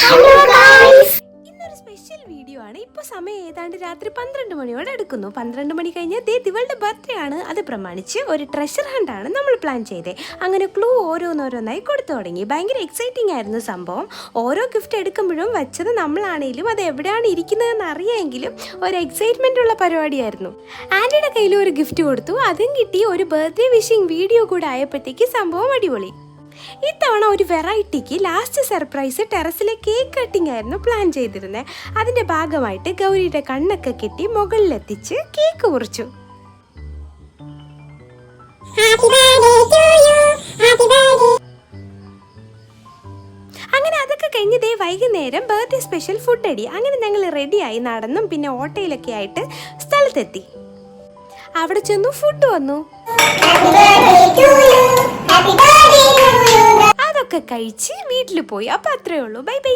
ഇന്നൊരു special video ആണ്. ഇപ്പോൾ സമയം ഏതാണ്ട് രാത്രി 12 മണിയോടെ എടുക്കുന്നു. 12 മണി കഴിഞ്ഞ് ദിവളുടെ ബർത്ത്ഡേ ആണ്. അത് പ്രമാണിച്ച് ഒരു ട്രഷർ ഹണ്ടാണ് നമ്മൾ പ്ലാൻ ചെയ്തത്. അങ്ങനെ ക്ലൂ ഓരോന്നോരോന്നായി കൊടുത്തു തുടങ്ങി. ഭയങ്കര എക്സൈറ്റിംഗ് ആയിരുന്നു സംഭവം. ഓരോ ഗിഫ്റ്റ് എടുക്കുമ്പോഴും വെച്ചത് നമ്മളാണെങ്കിലും അത് എവിടെയാണ് ഇരിക്കുന്നതെന്ന് അറിയാമെങ്കിലും ഒരു എക്സൈറ്റ്മെൻ്റ് ഉള്ള പരിപാടിയായിരുന്നു. ആൻറ്റിയുടെ കയ്യിൽ ഒരു ഗിഫ്റ്റ് കൊടുത്തു, അതും കിട്ടി. ഒരു ബർത്ത്ഡേ വിഷിംഗ് വീഡിയോ കൂടെ ആയപ്പോഴത്തേക്ക് സംഭവം അടിപൊളി. ഇത്തവണ ഒരു വെറൈറ്റിക്ക് ലാസ്റ്റ് സർപ്രൈസ് ടെറസിലെ കേക്ക് കട്ടിംഗ് ആയിരുന്നു പ്ലാൻ ചെയ്തിരുന്നത്. അതിൻ്റെ ഭാഗമായിട്ട് ഗൗരിയുടെ കണ്ണൊക്കെ കെട്ടി മുകളിലെത്തിച്ച് കേക്ക് മുറിച്ചു. അങ്ങനെ അതൊക്കെ കഴിഞ്ഞ് വൈകുന്നേരം ബർത്ത്ഡേ സ്പെഷ്യൽ ഫുഡ് അടി. അങ്ങനെ ഞങ്ങൾ റെഡിയായി നടന്നും പിന്നെ ഓട്ടോയിലൊക്കെ ആയിട്ട് സ്ഥലത്തെത്തി. അവിടെ ചെന്നു ഫുഡ് വന്നു. അതൊക്കെ കഴിച്ച് വീട്ടിൽ പോയി. അപ്പോൾ അത്രയേ ഉള്ളൂ. Bye bye.